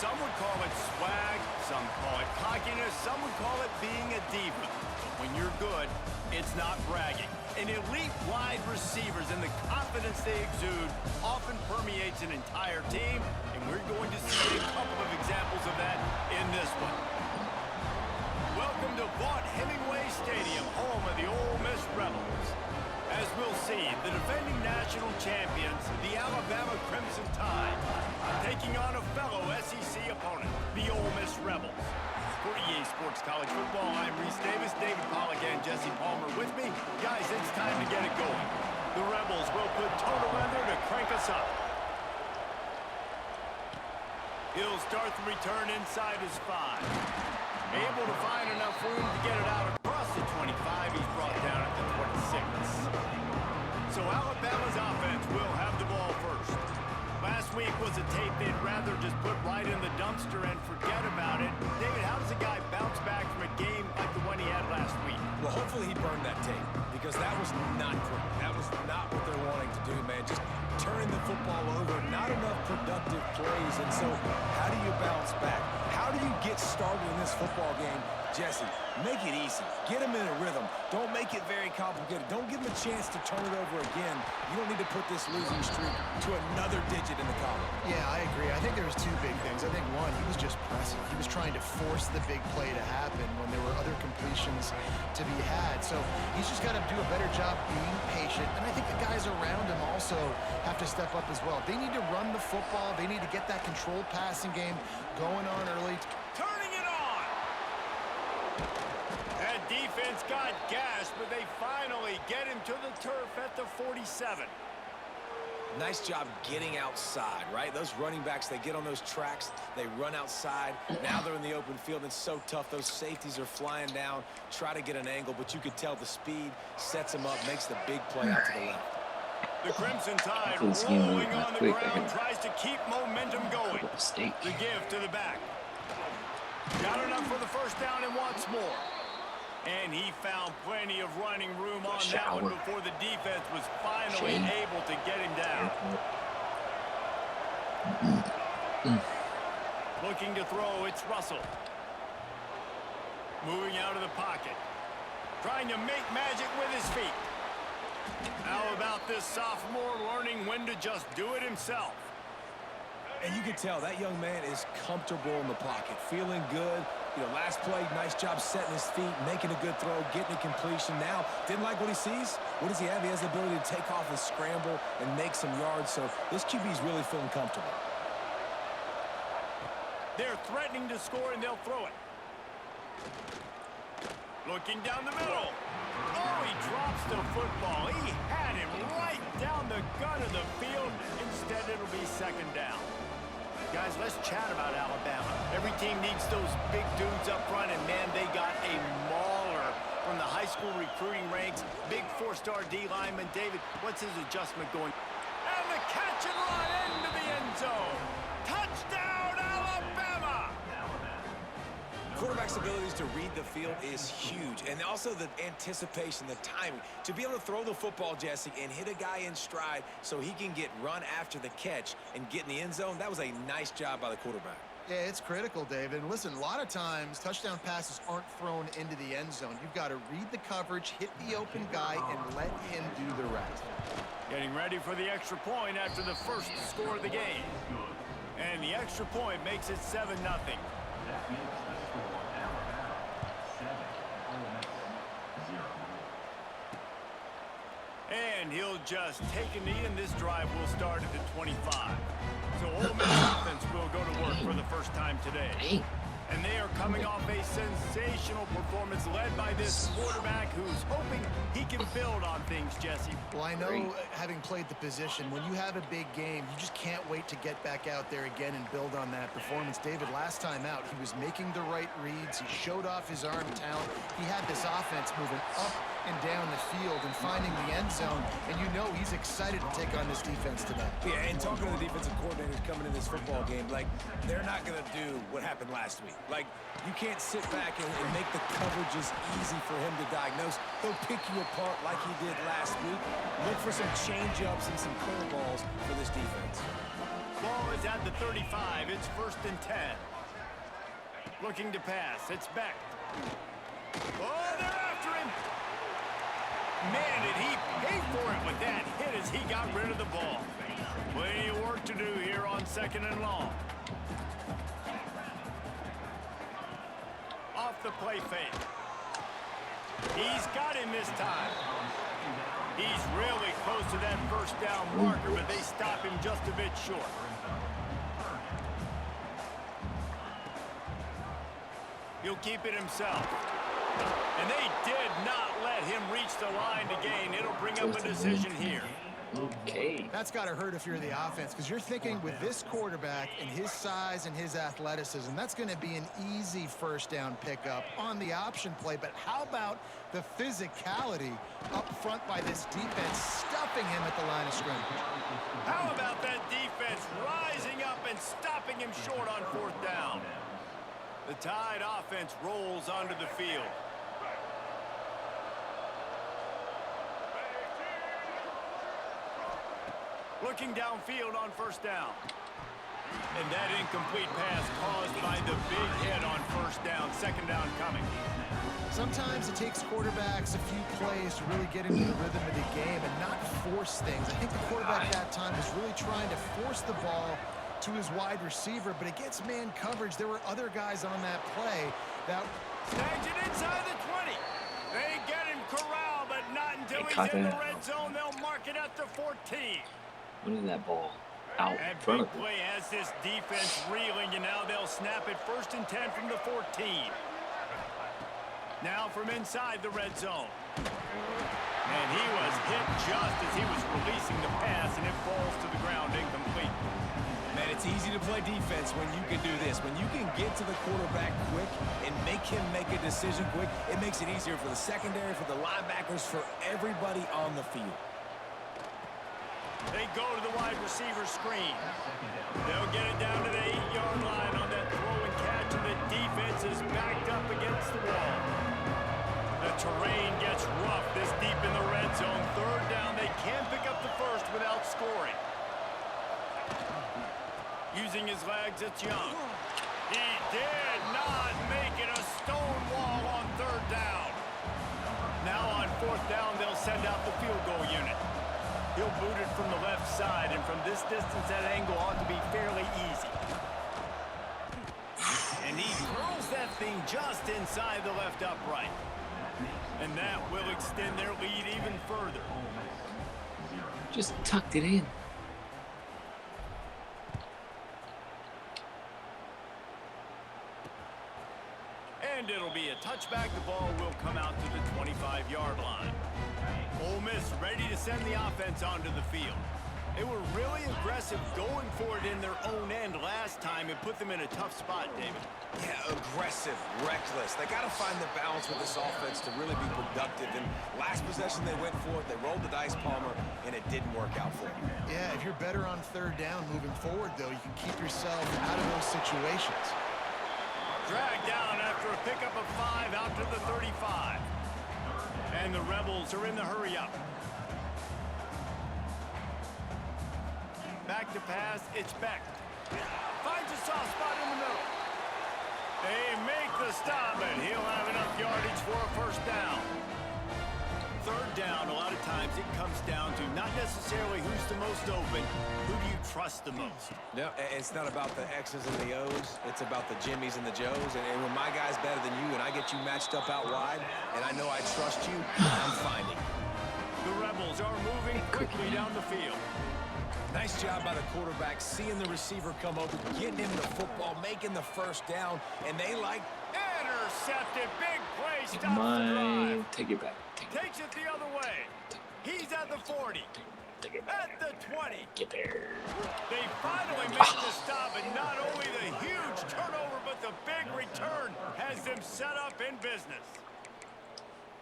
Some would call it swag, some call it cockiness, some would call it being a diva. But when you're good, it's not bragging. An elite wide receivers and the confidence they exude often permeates an entire team, and we're going to see a couple of examples of that in this one. Welcome to Vaught-Hemingway Stadium, home of the Ole Miss Rebels. As we'll see, the defending national champions, the Alabama Crimson Tide, taking on a fellow SEC opponent, the Ole Miss Rebels. For EA Sports College Football, I'm Reese Davis, David Pollack, and Jesse Palmer with me. Guys, it's time to get it going. The Rebels will put total weather to crank us up. He'll start the return inside his 5. Able to find enough room to get it out across the 25. He's brought down at the 26. So Alabama's offense will have the ball first. Last week was a tape they'd rather just put right in the dumpster and forget about it. David, how does a guy bounce back from a game like the one he had last week? Well, hopefully he burned that tape, because that was not pretty. That was not what they're wanting to do, man. Just turning the football over, not enough productive plays. And so how do you bounce back? How do you get started in this football game? Jesse, make it easy. Get him in a rhythm. Don't make it very complicated. Don't give him a chance to turn it over again. You don't need to put this losing streak to another digit in the column. Yeah, I agree. I think there was two big things. I think, one, he was just pressing. He was trying to force the big play to happen when there were other completions to be had. So he's just got to do a better job being patient. And I think the guys around him also have to step up as well. They need to run the football. They need to get that controlled passing game going on early. Turning it on! That defense got gashed, but they finally get him to the turf at the 47. Nice job getting outside, right? Those running backs, they get on those tracks, they run outside. Now they're in the open field. It's so tough. Those safeties are flying down, try to get an angle, but you could tell the speed sets them up, makes the big play out to the left. The Crimson Tide rolling on the ground, tries to keep momentum going. The give to the back. Got enough for the first down and wants more. And he found plenty of running room on that one before the defense was finally able to get him down. Looking to throw, it's Russell. Moving out of the pocket. Trying to make magic with his feet. How about this sophomore learning when to just do it himself? And you can tell that young man is comfortable in the pocket, feeling good. You know, last play, nice job setting his feet, making a good throw, getting a completion. Now, didn't like what he sees. What does he have? He has the ability to take off and scramble and make some yards. So this QB is really feeling comfortable. They're threatening to score, and they'll throw it. Looking down the middle. Oh, he drops the football. He had him right down the gut of the field. Instead, it'll be second down. Guys, let's chat about Alabama. Every team needs those big dudes up front, and, man, they got a mauler from the high school recruiting ranks. Big four-star D lineman. David, what's his adjustment going? And the catch and run into the end zone. Touchdown, Alabama! Quarterback's abilities to read the field is huge, and also the anticipation, the timing. To be able to throw the football, Jesse, and hit a guy in stride so he can get run after the catch and get in the end zone, that was a nice job by the quarterback. Yeah, it's critical, David. And listen, a lot of times touchdown passes aren't thrown into the end zone. You've got to read the coverage, hit the open guy, and let him do the rest. Getting ready for the extra point after the first score of the game. And the extra point makes it 7-0. And he'll just take a knee, and this drive will start at the 25. So Ole Miss offense will go to work for the first time today. And they are coming off a sensational performance led by this quarterback who's hoping he can build on things, Jesse. Well, I know, having played the position, when you have a big game, you just can't wait to get back out there again and build on that performance. David, last time out, he was making the right reads. He showed off his arm talent. He had this offense moving up and down the field and finding the end zone. And you know he's excited to take on this defense tonight. Yeah, and talking to the defensive coordinators coming in this football game, like, they're not going to do what happened last week. Like, you can't sit back and make the coverages easy for him to diagnose. He'll pick you apart like he did last week. Look for some change-ups and some curveballs for this defense. Ball is at the 35. It's 1st and 10. Looking to pass. It's Beck. Oh, they're after him. Man, did he pay for it with that hit as he got rid of the ball. Plenty of work to do here on 2nd and long. Off the play fake. He's got him this time. He's really close to that 1st down marker, but they stop him just a bit short. He'll keep it himself. And they did not let him reach the line to gain. It'll bring up a decision here. Okay. That's got to hurt if you're the offense, because you're thinking with this quarterback and his size and his athleticism, that's going to be an easy 1st down pickup on the option play. But how about the physicality up front by this defense, stuffing him at the line of scrimmage? How about that defense rising up and stopping him short on 4th down? The Tide offense rolls onto the field. Looking downfield on 1st down. And that incomplete pass caused by the big hit on 1st down. 2nd down coming. Sometimes it takes quarterbacks a few plays to really get into the rhythm of the game and not force things. I think the quarterback that time was really trying to force the ball to his wide receiver, but against man coverage, there were other guys on that play that... Snags it inside the 20. They get him corralled, but not until he's in the red zone. They'll mark it at the 14. What is that ball? Out in And front big of him. play has this defense reeling, and now they'll snap it 1st and 10 from the 14. Now from inside the red zone. And he was hit just as he was releasing the pass, and it falls to the ground incomplete. Man, it's easy to play defense when you can do this. When you can get to the quarterback quick and make him make a decision quick, it makes it easier for the secondary, for the linebackers, for everybody on the field. They go to the wide receiver screen. They'll get it down to the 8-yard line on that throw and catch, and the defense is backed up against the wall. The terrain gets rough this deep in the red zone. 3rd down, they can pick up the 1st without scoring. Using his legs, it's Young. He did not make it a stone wall on 3rd down. Now on 4th down, they'll send out the field goal unit. He'll boot it from the left side, and from this distance, that angle ought to be fairly easy. And he throws that thing just inside the left upright. And that will extend their lead even further. Just tucked it in. And it'll be a touchback. The ball will come out to the 25-yard line. Ole Miss ready to send the offense onto the field. They were really aggressive going for it in their own end last time and put them in a tough spot, David. Yeah, aggressive, reckless. They got to find the balance with this offense to really be productive. And last possession they went for it, they rolled the dice, Palmer, and it didn't work out for them. Yeah, if you're better on 3rd down moving forward, though, you can keep yourself out of those situations. Dragged down after a pickup of 5 out to the 35. And the Rebels are in the hurry-up. Back to pass, it's Beck. Finds a soft spot in the middle. They make the stop, and he'll have enough yardage for a 1st down. 3rd down, a lot of times it comes down to not necessarily who's the most open, who do you trust the most? No, it's not about the X's and the O's. It's about the Jimmies and the Joes. And when my guy's better than you and I get you matched up out wide, and I know I trust you, I'm finding. The Rebels are moving quickly down the field. Nice job by the quarterback, seeing the receiver come open, getting him the football, making the 1st down, and they like... Intercepted, big play, stops the drive. Take it back. Takes it the other way. He's at the 40. At the 20. Get there. They finally made the stop, and not only the huge turnover, but the big return has them set up in business.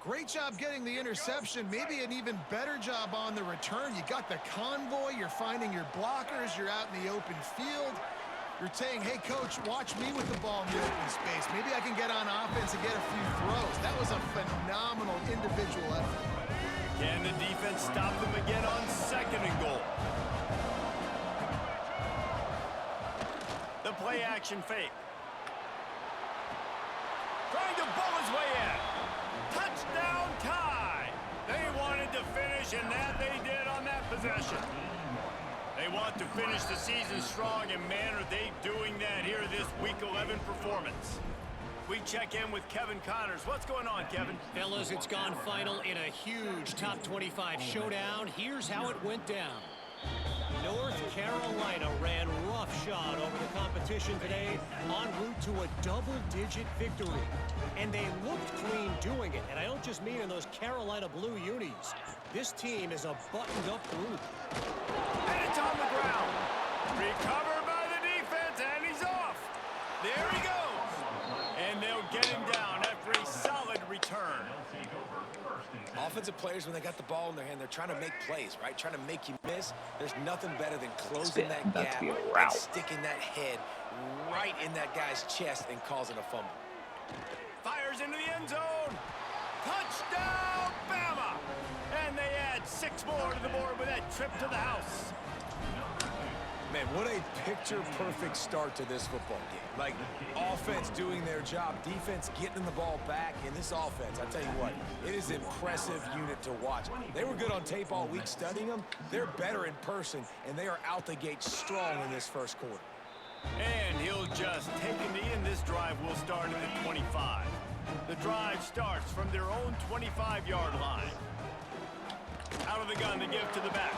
Great job getting the interception. Maybe an even better job on the return. You got the convoy. You're finding your blockers. You're out in the open field. You're saying, hey, coach, watch me with the ball in the open space. Maybe I can get on offense and get a few throws. That was a phenomenal individual effort. Can the defense stop them again on 2nd and goal? play-action fake. Trying to bull his way in. Touchdown tie. They wanted to finish, and that they did on that possession. They want to finish the season strong, and man, are they doing that here this Week 11 performance. We check in with Kevin Connors. What's going on, Kevin? Fellas, it's gone final in a huge top 25 showdown. Here's how it went down. North Carolina ran roughshod over the competition today en route to a double-digit victory. And they looked clean doing it. And I don't just mean in those Carolina blue unis. This team is a buttoned-up group. And it's on the ground. Recovered by the defense, and he's off. There he goes. And they'll get him down after a solid return. Offensive players, when they got the ball in their hand, they're trying to make plays, right? Trying to make you miss. There's nothing better than closing that gap and sticking that head right in that guy's chest and causing a fumble. Fires into the end zone. Touchdown, Bama. And they add 6 more to the board with that trip to the house. Man, what a picture-perfect start to this football game. Like, offense doing their job, defense getting the ball back. In this offense, I tell you what, it is an impressive unit to watch. They were good on tape all week studying them. They're better in person, and they are out the gate strong in this first quarter. And he'll just take a knee, and this drive will start at the 25. The drive starts from their own 25-yard line. Out of the gun to give to the back.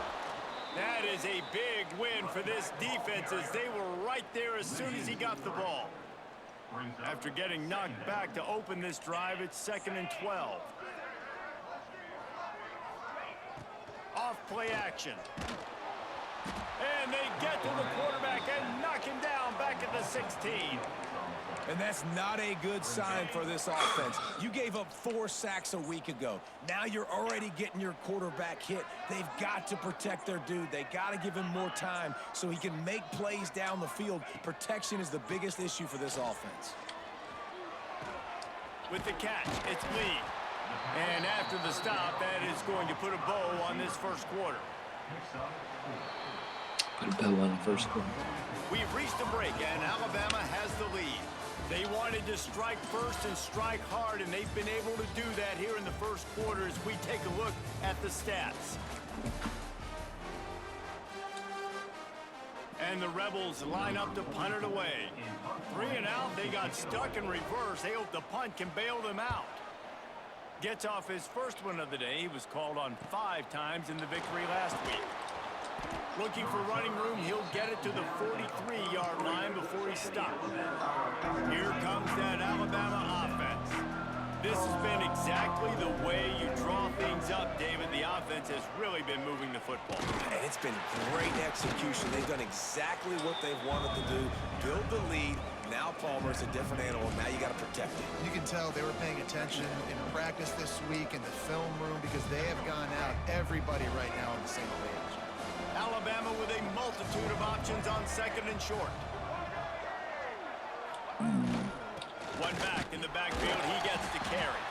That is a big win for this defense as they were right there as soon as he got the ball. After getting knocked back to open this drive, it's 2nd and 12. Off play action. And they get to the quarterback and knock him down back at the 16. And that's not a good sign for this offense. You gave up 4 sacks a week ago. Now you're already getting your quarterback hit. They've got to protect their dude. They got to give him more time so he can make plays down the field. Protection is the biggest issue for this offense. With the catch, it's Lee. And after the stop, that is going to put a bow on this first quarter. Put a bow on the first quarter. We've reached a break, and Alabama has the lead. They wanted to strike first and strike hard, and they've been able to do that here in the first quarter as we take a look at the stats. And the Rebels line up to punt it away. 3 and out, they got stuck in reverse. They hope the punt can bail them out. Gets off his first one of the day. He was called on 5 times in the victory last week. Looking for running room, he'll get it to the 43-yard line before he's stopped. Here comes that Alabama offense. This has been exactly the way you draw things up, David. The offense has really been moving the football. And it's been great execution. They've done exactly what they've wanted to do. Build the lead. Now Palmer's a different animal. Now you got to protect it. You can tell they were paying attention in practice this week in the film room because they have gone out, everybody right now on the same page. Alabama with a multitude of options on 2nd and short. One back in the backfield, he gets to carry.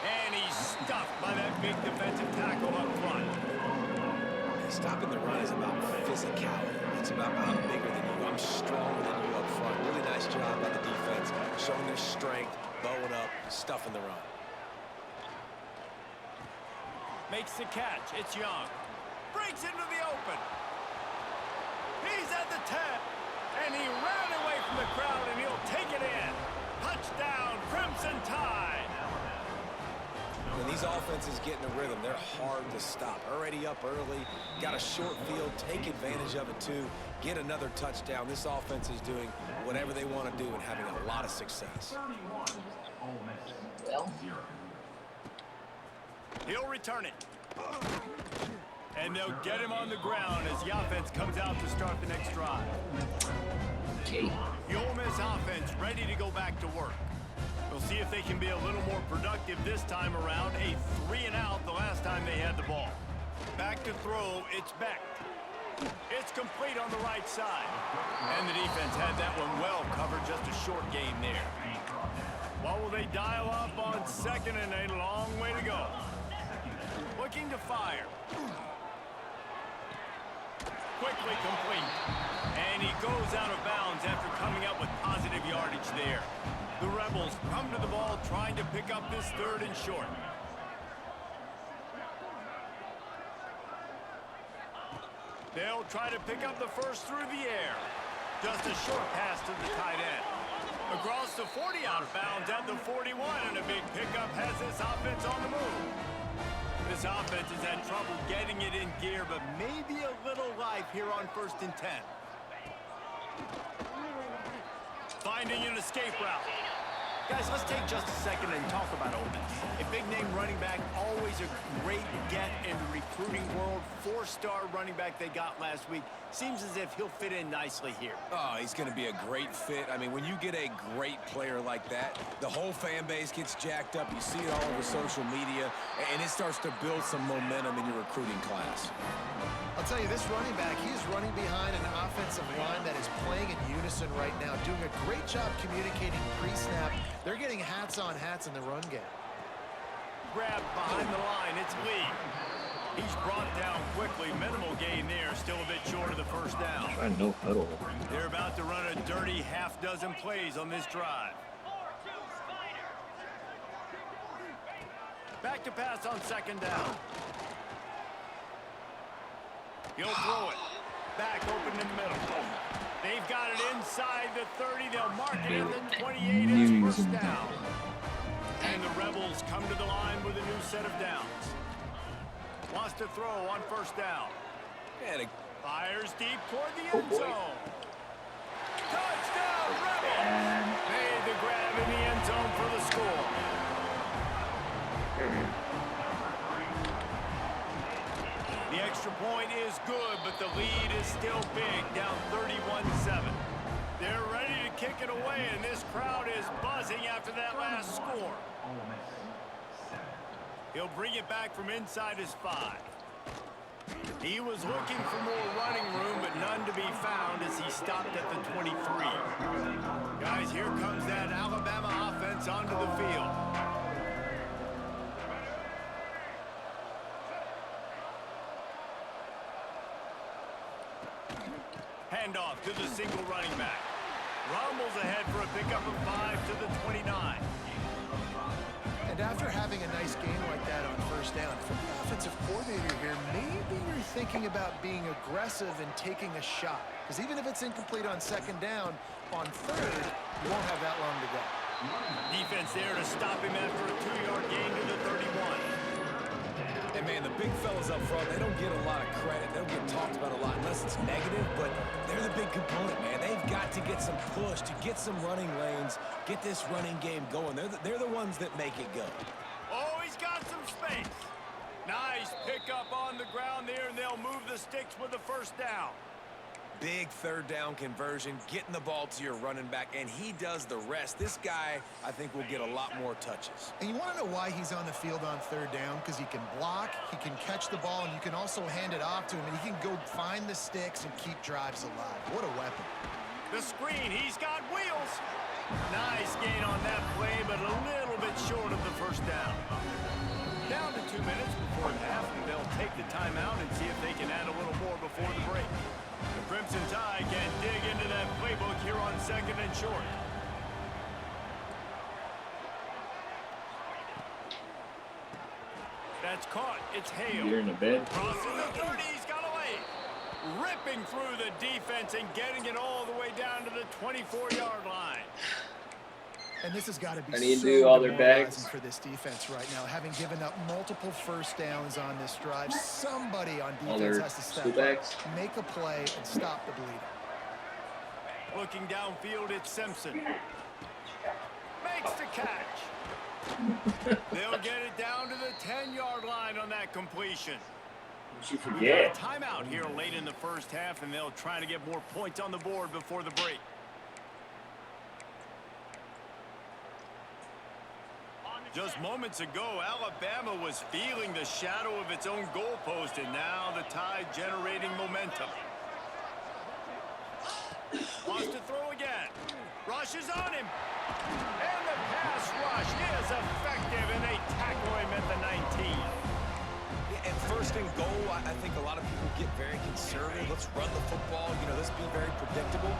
And he's stuffed by that big defensive tackle up front. Stopping the run is about physicality. It's about I'm bigger than you. I'm stronger than you up front. Really nice job by the defense, showing their strength, bowing up, stuffing the run. Makes the catch. It's Young. Breaks into the open. He's at the 10. And he ran away from the crowd, and he'll take it in. Touchdown, Crimson Tide. When these offenses get in a rhythm, they're hard to stop. Already up early, got a short field, take advantage of it too, get another touchdown. This offense is doing whatever they want to do and having a lot of success. Well, he'll return it. And they'll get him on the ground as the offense comes out to start the next drive. okay. The Ole Miss offense ready to go back to work. We'll see if they can be a little more productive this time around. A 3 and out the last time they had the ball. Back to throw, it's Beck. It's complete on the right side. And the defense had that one well covered, just a short gain there. What will they dial up on 2nd and a long way to go? Looking to fire. quickly complete. And he goes out of bounds after coming up with positive yardage there. The Rebels come to the ball trying to pick up this 3rd and short. They'll try to pick up the first through the air. Just a short pass to the tight end. Across the 40 out of bounds at the 41, and a big pickup has this offense on the move. This offense has had trouble getting it in gear, but maybe a little life here on 1st and 10. Finding an escape route. Guys, let's take just a second and talk about Ole Miss. A big-name running back, always a great get in the recruiting world. 4-star running back they got last week. Seems as if he'll fit in nicely here. Oh, he's going to be a great fit. I mean, when you get a great player like that, the whole fan base gets jacked up. You see it all over social media, and it starts to build some momentum in your recruiting class. I'll tell you, this running back, he's running behind an offensive line that is playing in unison right now, doing a great job communicating pre-snap. They're getting hats on hats in the run game. Grab behind the line, it's Lee. He's brought down quickly. Minimal gain there, still a bit short of the 1st down. Try no huddle. They're about to run a dirty half-dozen plays on this drive. Back to pass on 2nd down. He'll throw it. Back open in the middle. They've got it inside the 30. They'll mark it at the 28. It's 1st down. And the Rebels come to the line with a new set of downs. Wants to throw on 1st down. And Fires deep toward the end zone. Touchdown, Rebels! Made the grab in the end zone for the score. The extra point is good, but the lead is still big, down 31-7. They're ready to kick it away, and this crowd is buzzing after that last score. He'll bring it back from inside his 5. He was looking for more running room, but none to be found as he stopped at the 23. Guys, here comes that Alabama offense onto the field. Handoff to the single running back. Rumbles ahead for a pickup of 5 to the 29. And after having a nice game like that on 1st down, from the offensive coordinator here, maybe you're thinking about being aggressive and taking a shot. Because even if it's incomplete on 2nd down, on 3rd, you won't have that long to go. Defense there to stop him after a 2-yard gain to the 31. And, man, the big fellas up front, they don't get a lot of credit. They don't get talked about a lot unless it's negative, but they're the big component, man. They've got to get some push, to get some running lanes, get this running game going. They're the ones that make it go. Oh, he's got some space. Nice pickup on the ground there, and they'll move the sticks with the 1st down. Big 3rd down conversion, getting the ball to your running back, and he does the rest. This guy, I think, will get a lot more touches. And you want to know why he's on the field on 3rd down? Because he can block, he can catch the ball, and you can also hand it off to him, and he can go find the sticks and keep drives alive. What a weapon. The screen, he's got wheels. Nice gain on that play, but a little bit short of the 1st down. Down to 2 minutes before the half, and they'll take the timeout and see if they can add a little more before the break. The Crimson Tide can dig into that playbook here on 2nd and short. That's caught. It's Hale. You're in a bed. Crossing the 30. He's got away. Ripping through the defense and getting it all the way down to the 24-yard line. And this has got to be I need to so do all their demoralizing bags. for this defense right now, having given up multiple 1st downs on this drive. Somebody on All defense their has to step school bags. up, make a play, and stop the bleeding. Looking downfield, it's Simpson. Makes the catch. They'll get it down to the 10-yard line on that completion. Don't you We've got a forget. timeout here late in the 1st half, and they'll try to get more points on the board before the break. Just moments ago, Alabama was feeling the shadow of its own goalpost, and now the Tide generating momentum. Wants to throw again. Rushes on him. And the pass rush is effective, and they tackle him at the 19. And 1st and goal, I think a lot of people get very concerned conservative. Let's run the football. You know, let's be very predictable.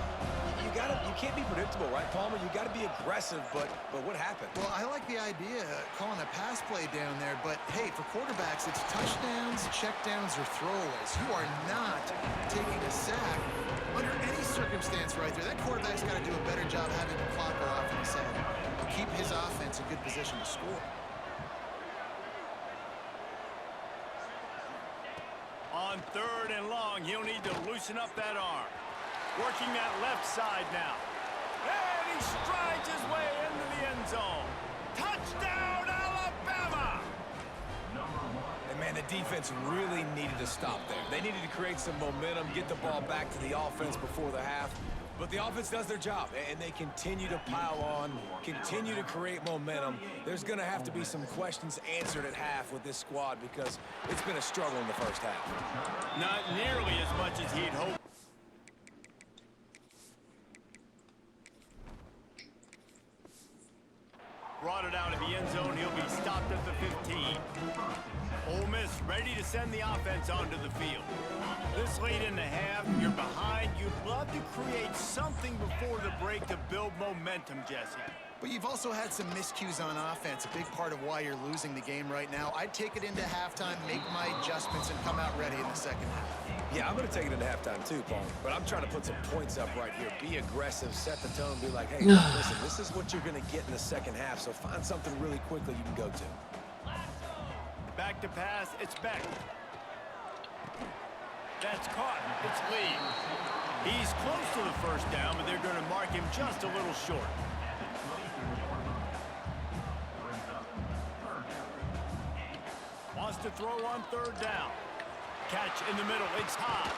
You can't be predictable, right, Palmer? You got to be aggressive, but what happened? Well, I like the idea calling a pass play down there, but hey, for quarterbacks, it's touchdowns, checkdowns, or throwaways. You are not taking a sack under any circumstance right there. That quarterback's got to do a better job having the clock go off in his head to keep his offense in good position to score. On 3rd and long, he'll need to loosen up that arm. Working that left side now. And he strides his way into the end zone. Touchdown, Alabama! And, man, the defense really needed to stop there. They needed to create some momentum, get the ball back to the offense before the half. But the offense does their job, and they continue to pile on, continue to create momentum. There's going to have to be some questions answered at half with this squad because it's been a struggle in the first half. Not nearly as much as he'd hoped. Brought it out of the end zone. He'll be stopped at the 15. Ole Miss ready to send the offense onto the field. This late in the half, you're behind. You'd love to create something before the break to build momentum, Jesse. But you've also had some miscues on offense, a big part of why you're losing the game right now. I'd take it into halftime, make my adjustments, and come out ready in the second half. Yeah, I'm going to take it into halftime too, Paul. But I'm trying to put some points up right here. Be aggressive, set the tone, be like, hey, listen, this is what you're going to get in the second half, so find something really quickly you can go to. Back to pass, it's Beck. That's caught, it's Lee. He's close to the first down, but they're going to mark him just a little short. Wants to throw on 3rd down. Catch in the middle, it's Haas.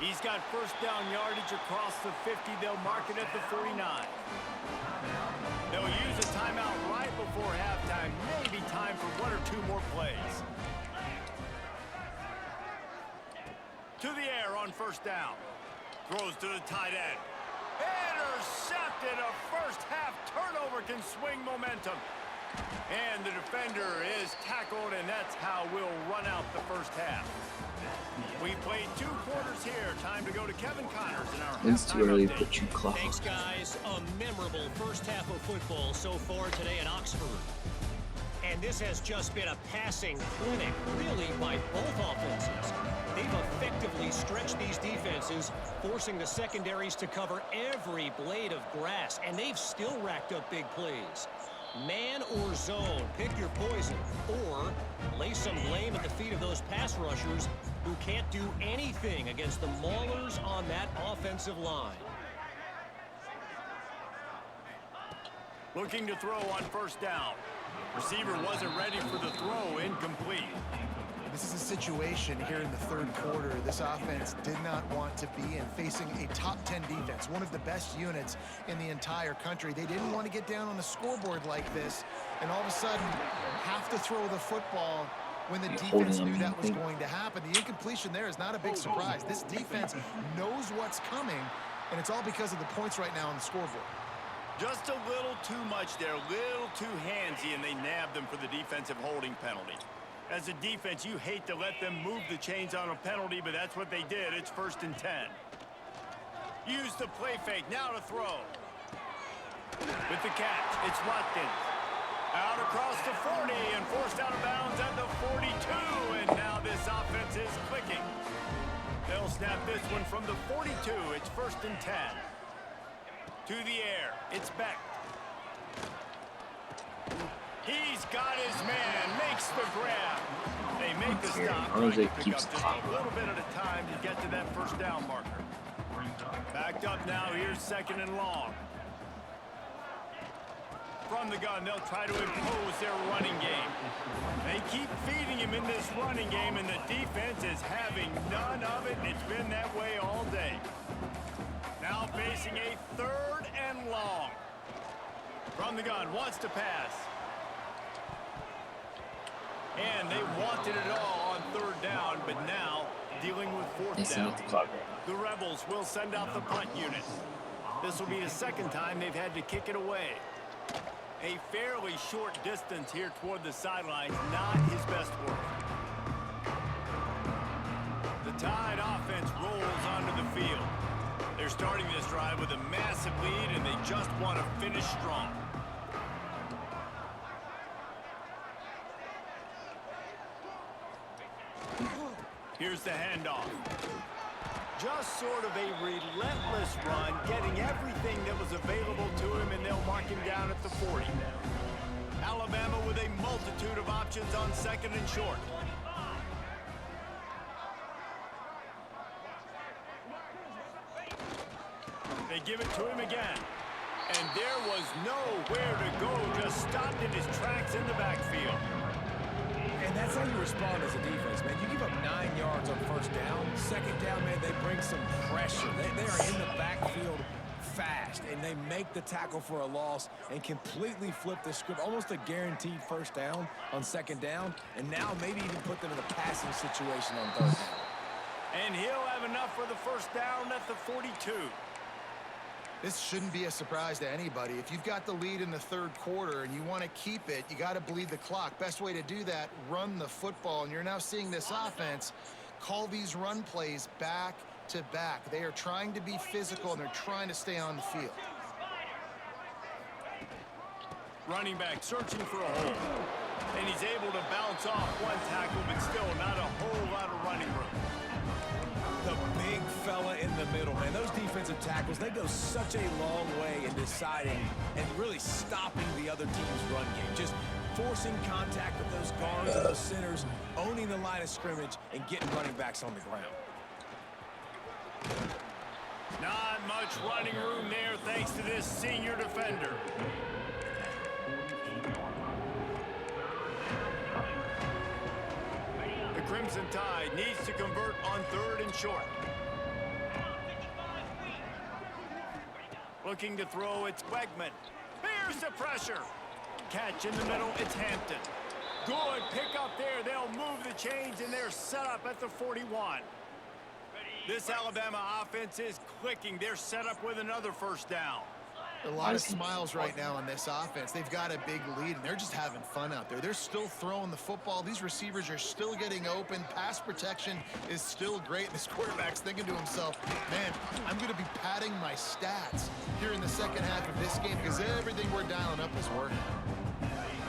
He's got first down yardage across the 50. They'll mark it at the 49. They'll use a timeout right before halftime. Maybe time for 1 or 2 more plays. To the air on first down. Throws to the tight end. Intercepted. A first half turnover can swing momentum. And the defender is tackled, and that's how we'll run out the first half. We've played 2 quarters here. Time to go to Kevin Connors in our It's too halftime early update. to put you clock. Thanks, guys. A memorable first half of football so far today at Oxford. And this has just been a passing clinic, really, by both offenses. They've effectively stretched these defenses, forcing the secondaries to cover every blade of grass, and they've still racked up big plays. Man or zone, pick your poison, or lay some blame at the feet of those pass rushers who can't do anything against the maulers on that offensive line. Looking to throw on first down. Receiver wasn't ready for the throw, incomplete. This is a situation here in the 3rd quarter this offense did not want to be in, facing a top 10 defense, one of the best units in the entire country. They didn't want to get down on the scoreboard like this, and all of a sudden have to throw the football when the defense knew that was going to happen. The incompletion there is not a big surprise. This defense knows what's coming, and it's all because of the points right now on the scoreboard. Just a little too much there, a little too handsy, and they nabbed them for the defensive holding penalty. As a defense, you hate to let them move the chains on a penalty, but that's what they did. It's 1st and 10. Use the play fake, now to throw. With the catch, it's Watkins. Out across the 40 and forced out of bounds at the 42, and now this offense is clicking. They'll snap this one from the 42. It's 1st and 10. To the air, it's Beck. He's got his man, makes the grab. They make the stop, trying to pick up just a little bit at a time to get to that first down marker. Backed up now, here's 2nd and long. From the gun, they'll try to impose their running game. They keep feeding him in this running game, and the defense is having none of it, and it's been that way all day. Now facing a 3rd and long. From the gun, wants to pass. And they wanted it all on 3rd down, but now dealing with 4th down. The Rebels will send out the punt unit. This will be the 2nd time they've had to kick it away. A fairly short distance here toward the sidelines, not his best work. The Tide offense rolls onto the field. They're starting this drive with a massive lead, and they just want to finish strong. Here's the handoff. Just sort of a relentless run, getting everything that was available to him, and they'll mark him down at the 40. Alabama with a multitude of options on second and short. They give it to him again. And there was nowhere to go, just stopped in his tracks in the backfield. And that's how you respond as a defense, man. You give up 9 yards on first down. Second down, man, they bring some pressure. They are in the backfield fast, and they make the tackle for a loss and completely flip the script. Almost a guaranteed first down on second down, and now maybe even put them in a passing situation on third down. And he'll have enough for the first down at the 42. This shouldn't be a surprise to anybody. If you've got the lead in the third quarter and you want to keep it, you got to bleed the clock. Best way to do that, run the football. And you're now seeing this offense call these run plays back to back. They are trying to be physical, and they're trying to stay on the field. Running back searching for a hole. And he's able to bounce off one tackle, but still not a whole lot of running room. The big fella in the middle, man. Those defensive tackles, they go such a long way in deciding and really stopping the other team's run game. Just forcing contact with those guards and those centers, owning the line of scrimmage, and getting running backs on the ground. Not much running room there thanks to this senior defender. The Crimson Tide needs to convert on third and short. Looking to throw, it's Wegman. Here's the pressure. Catch in the middle, it's Hampton. Good pick up there. They'll move the chains, and they're set up at the 41. This Alabama offense is clicking. They're set up with another first down. A lot of smiles right now on this offense. They've got a big lead, and they're just having fun out there. They're still throwing the football. These receivers are still getting open. Pass protection is still great. This quarterback's thinking to himself, man, I'm going to be padding my stats here in the second half of this game because everything we're dialing up is working.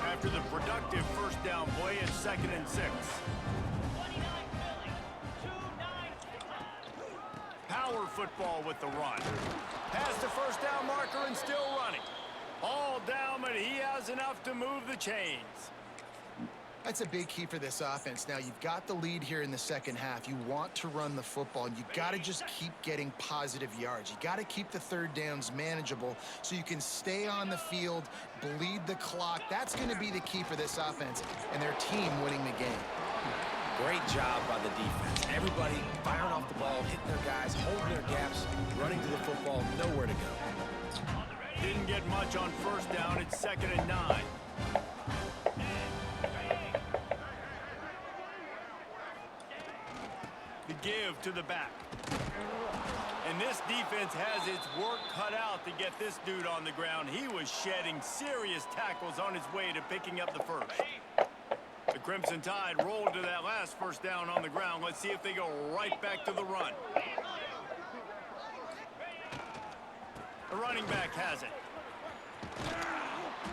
After the productive first down play, it's second and 6. Power football with the run. Past the first down marker and still running. All down, but he has enough to move the chains. That's a big key for this offense. Now, you've got the lead here in the second half. You want to run the football, and you got to just keep getting positive yards. You got to keep the third downs manageable so you can stay on the field, bleed the clock. That's going to be the key for this offense and their team winning the game. Great job by the defense. Everybody firing off the ball, hitting their guys, holding their gaps, running to the football, nowhere to go. Didn't get much on first down. It's second and 9. The give to the back. And this defense has its work cut out to get this dude on the ground. He was shedding serious tackles on his way to picking up the first. The Crimson Tide rolled to that last first down on the ground. Let's see if they go right back to the run. The running back has it.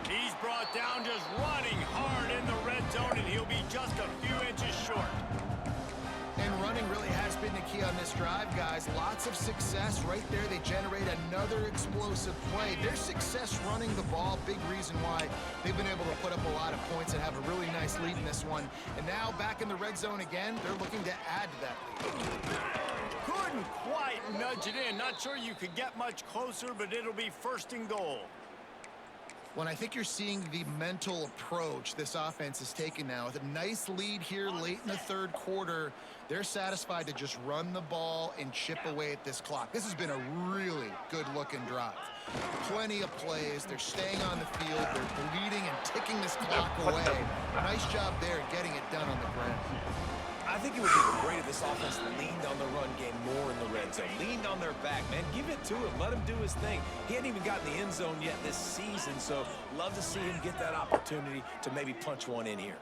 He's brought down just running hard in the red zone, and he'll be just a few inches short. And running really has been the key on this drive, guys. Lots of success right there. They generate another explosive play. Their success running the ball, big reason why they've been able to put up a lot of points and have a really nice lead in this one. And now back in the red zone again, they're looking to add to that lead. Couldn't quite nudge it in. Not sure you could get much closer, but it'll be first and goal. Well, I think you're seeing the mental approach this offense is taking now. With a nice lead here late in the third quarter, they're satisfied to just run the ball and chip away at this clock. This has been a really good-looking drive. Plenty of plays. They're staying on the field. They're bleeding and ticking this clock away. Nice job there getting it done on the ground. I think it would be great if this offense leaned on the run game more in the red zone. Leaned on their back, man. Give it to him. Let him do his thing. He hadn't even gotten the end zone yet this season, so love to see him get that opportunity to maybe punch one in here.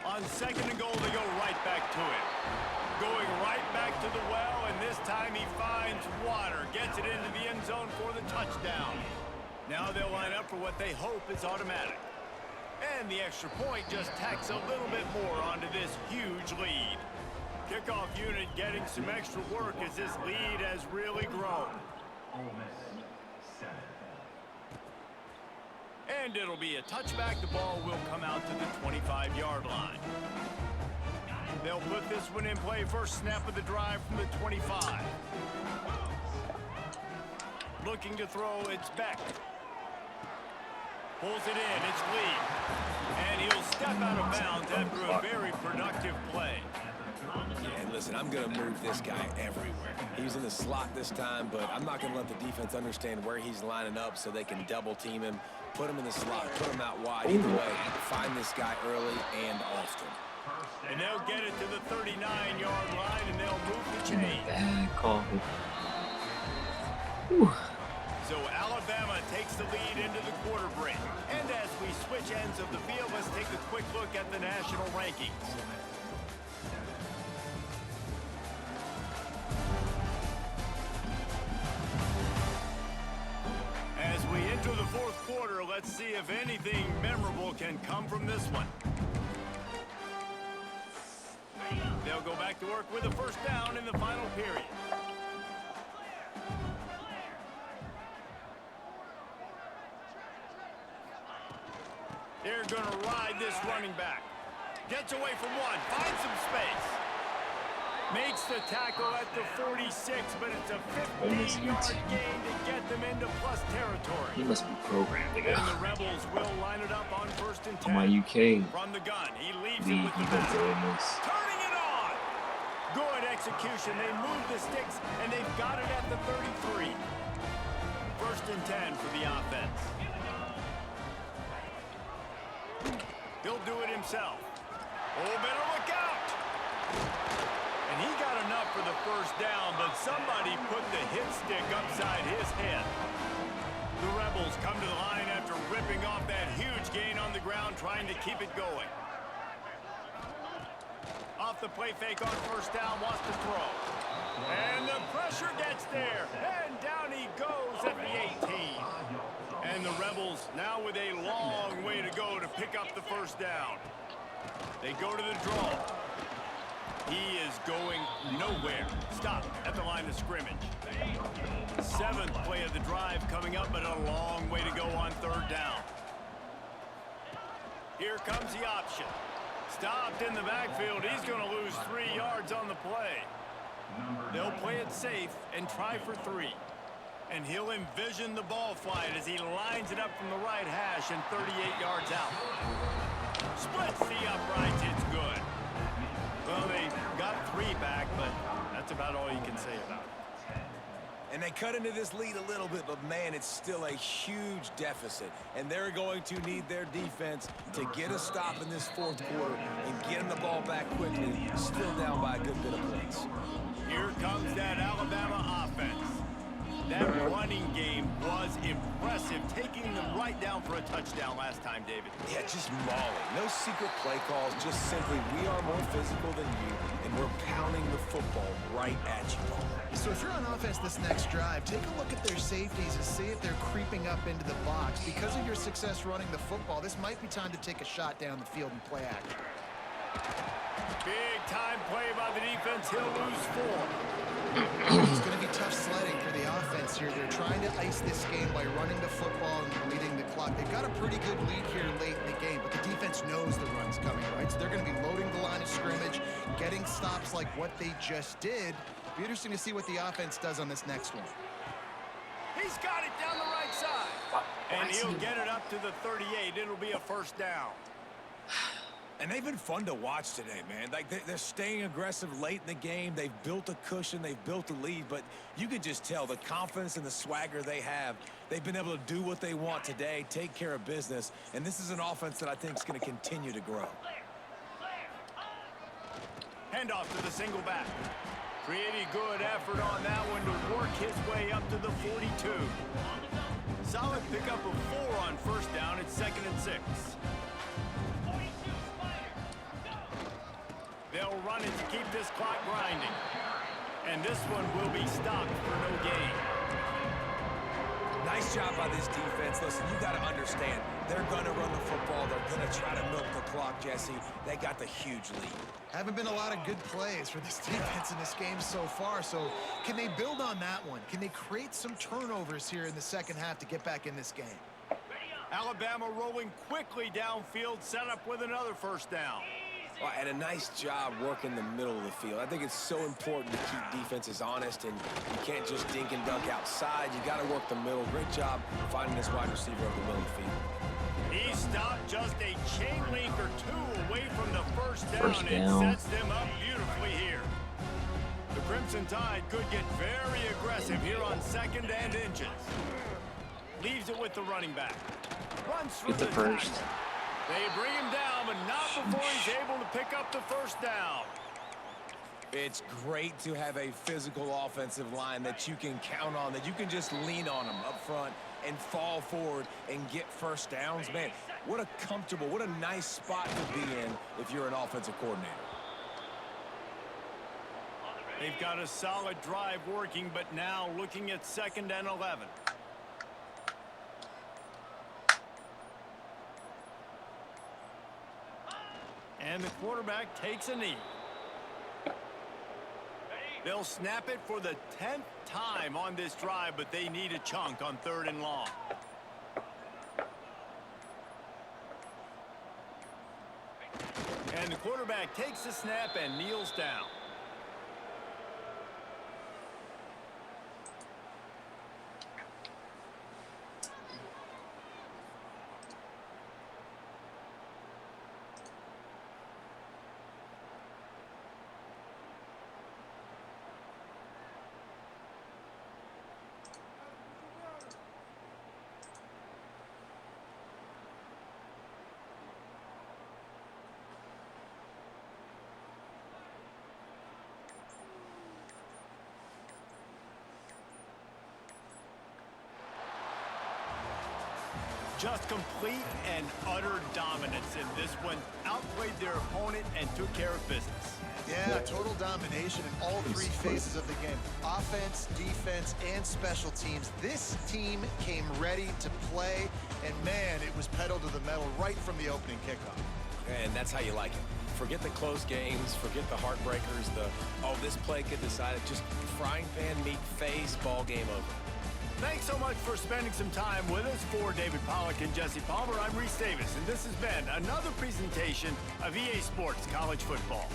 On second and goal, they go right back to it. back to the well, and this time he finds water. Gets it into the end zone for the touchdown. Now they'll line up for what they hope is automatic. And the extra point just tacks a little bit more onto this huge lead. Kickoff unit getting some extra work as this lead has really grown. And it'll be a touchback. The ball will come out to the 25-yard line. They'll put this one in play. First snap of the drive from the 25. Looking to throw, it's Beck. Pulls it in, it's Lee. And he'll step out of bounds after a very productive play. Yeah, and listen, I'm going to move this guy everywhere. He's in the slot this time, but I'm not going to let the defense understand where he's lining up so they can double team him, put him in the slot, put him out wide. Either way, find this guy early and often. And they'll get it to the 39-yard line, and they'll move the chain. Bad call. So Alabama takes the lead into the quarter break. And as we switch ends of the field, let's take a quick look at the national rankings. As we enter the fourth quarter, let's see if anything memorable can come from this one. They'll go back to work with a first down in the final period. They're going to ride this running back. Gets away from one, finds some space. Makes the tackle at the 46, but it's a 15-yard gain to get them into plus territory. He must be programmed. And the Rebels will line it up on 1st and 10. On my UK From the gun, he leaves league, it with he the been back. doing this. Turning it on. Good execution. They move the sticks, and they've got it at the 33. 1st and 10 for the offense. He'll do it himself. Oh, better look out. And he got enough for the first down, but somebody put the hit stick upside his head. The Rebels come to the line after ripping off that huge gain on the ground, trying to keep it going. Off the play fake on first down, wants to throw. And the pressure gets there, and down he goes at the 18. And the Rebels now with a long way to go to pick up the first down. They go to the draw. He is going nowhere. Stop at the line of scrimmage. 7th play of the drive coming up, but a long way to go on 3rd down. Here comes the option. Stopped in the backfield. He's going to lose 3 yards on the play. They'll play it safe and try for 3. And he'll envision the ball flight as he lines it up from the right hash and 38 yards out. Splits the uprights. It's good. Well, they got 3 back, but that's about all you can say about it. And they cut into this lead a little bit, but, man, it's still a huge deficit. And they're going to need their defense to get a stop in this 4th quarter and get them the ball back quickly, still down by a good bit of points. Here comes that Alabama offense. That running game was impressive, taking them right down for a touchdown last time, David. Yeah, just mauling. No secret play calls, just simply we are more physical than you, and we're pounding the football right at you. So if you're on offense this next drive, take a look at their safeties and see if they're creeping up into the box. Because of your success running the football, this might be time to take a shot down the field and play action. Big time play by the defense. He'll lose 4. It's going to be tough sledding for the offense here. They're trying to ice this game by running the football and bleeding the clock. They've got a pretty good lead here late in the game, but the defense knows the run's coming, right? So they're going to be loading the line of scrimmage, getting stops like what they just did. Be interesting to see what the offense does on this next one. He's got it down the right side. And he'll get it up to the 38. It'll be a first down. And they've been fun to watch today, man. Like they're staying aggressive late in the game. They've built a cushion. They've built a lead. But you could just tell the confidence and the swagger they have. They've been able to do what they want today, take care of business. And this is an offense that I think is going to continue to grow. Handoff to the single back. Pretty good effort on that one to work his way up to the 42. Solid pickup of 4 on first down. It's 2nd and 6. They'll run it to keep this clock grinding. And this one will be stopped for no gain. Nice job by this defense. Listen, you got to understand, they're going to run the football. They're going to try to milk the clock, Jesse. They got the huge lead. Haven't been a lot of good plays for this defense in this game so far, so can they build on that one? Can they create some turnovers here in the second half to get back in this game? Alabama rolling quickly downfield, set up with another first down. Well, and a nice job working the middle of the field. I think it's so important to keep defenses honest, and you can't just dink and dunk outside. You got to work the middle. Great job finding this wide receiver over the middle of the field. He stopped just a chain link or two away from the first down. It sets them up beautifully here. The Crimson Tide could get very aggressive here on second and inches. Leaves it with the running back. Runs through the first. They bring him down, but not before he's able to pick up the first down. It's great to have a physical offensive line that you can count on, that you can just lean on them up front and fall forward and get first downs. Man, what a comfortable, what a nice spot to be in if you're an offensive coordinator. They've got a solid drive working, but now looking at 2nd and 11. And the quarterback takes a knee. They'll snap it for the 10th time on this drive, but they need a chunk on 3rd and long. And the quarterback takes the snap and kneels down. Just complete and utter dominance in this one. Outplayed their opponent and took care of business. Yeah, total domination in all three phases of the game. Offense, defense, and special teams. This team came ready to play, and man, it was pedal to the metal right from the opening kickoff. And that's how you like it. Forget the close games, forget the heartbreakers, oh, this play could decide it. Just frying pan, meat face, ball game over. Thanks so much for spending some time with us. For David Pollack and Jesse Palmer, I'm Reese Davis, and this has been another presentation of EA Sports College Football.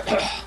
Ugh.